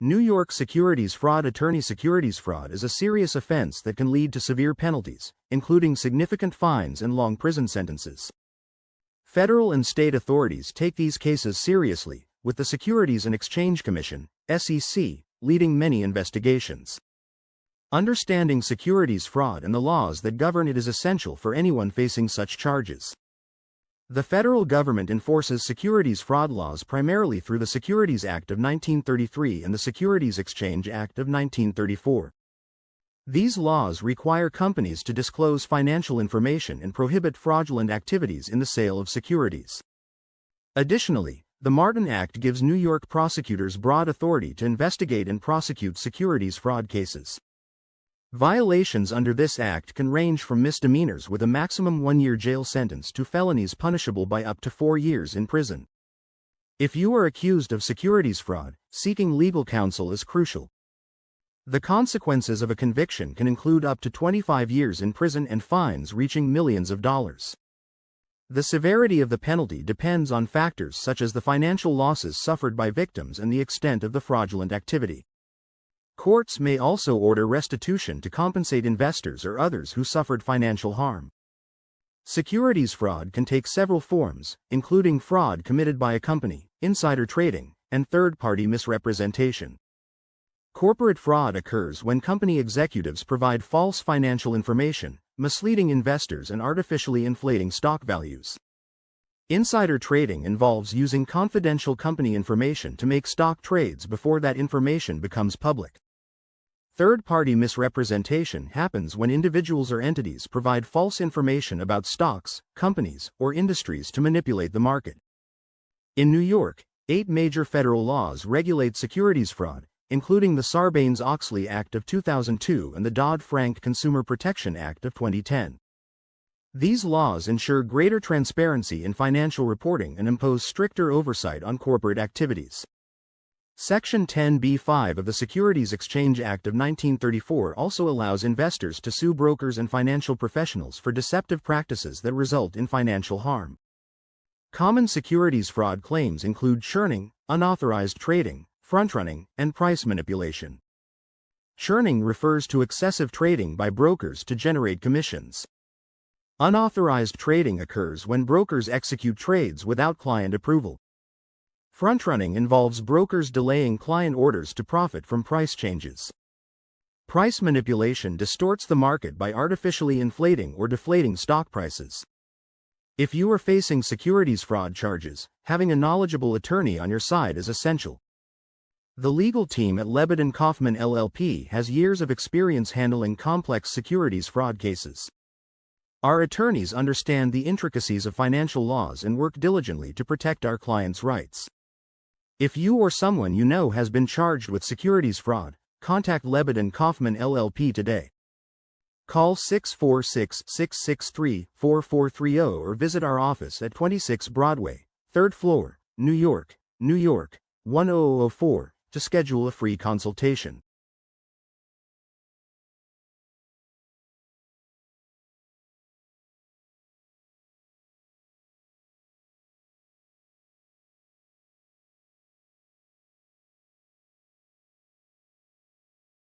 New York securities fraud. Attorney securities fraud is a serious offense that can lead to severe penalties, including significant fines and long prison sentences. Federal and state authorities take these cases seriously, with the Securities and Exchange Commission, SEC, leading many investigations. Understanding securities fraud and the laws that govern it is essential for anyone facing such charges. The federal government enforces securities fraud laws primarily through the Securities Act of 1933 and the Securities Exchange Act of 1934. These laws require companies to disclose financial information and prohibit fraudulent activities in the sale of securities. Additionally, the Martin Act gives New York prosecutors broad authority to investigate and prosecute securities fraud cases. Violations under this act can range from misdemeanors with a maximum 1-year jail sentence to felonies punishable by up to 4 years in prison. If you are accused of securities fraud, seeking legal counsel is crucial. The consequences of a conviction can include up to 25 years in prison and fines reaching millions of dollars. The severity of the penalty depends on factors such as the financial losses suffered by victims and the extent of the fraudulent activity. Courts may also order restitution to compensate investors or others who suffered financial harm. Securities fraud can take several forms, including fraud committed by a company, insider trading, and third-party misrepresentation. Corporate fraud occurs when company executives provide false financial information, misleading investors and artificially inflating stock values. Insider trading involves using confidential company information to make stock trades before that information becomes public. Third-party misrepresentation happens when individuals or entities provide false information about stocks, companies, or industries to manipulate the market. In New York, 8 major federal laws regulate securities fraud, including the Sarbanes-Oxley Act of 2002 and the Dodd-Frank Consumer Protection Act of 2010. These laws ensure greater transparency in financial reporting and impose stricter oversight on corporate activities. Section 10b-5 of the Securities Exchange Act of 1934 also allows investors to sue brokers and financial professionals for deceptive practices that result in financial harm. Common securities fraud claims include churning, unauthorized trading, front-running, and price manipulation. Churning refers to excessive trading by brokers to generate commissions. Unauthorized trading occurs when brokers execute trades without client approval. Front-running involves brokers delaying client orders to profit from price changes. Price manipulation distorts the market by artificially inflating or deflating stock prices. If you are facing securities fraud charges, having a knowledgeable attorney on your side is essential. The legal team at Lebedin Kofman LLP has years of experience handling complex securities fraud cases. Our attorneys understand the intricacies of financial laws and work diligently to protect our clients' rights. If you or someone you know has been charged with securities fraud, contact Lebedin Kofman LLP today. Call 646-663-4430 or visit our office at 26 Broadway, 3rd floor, New York, New York, 10004, to schedule a free consultation.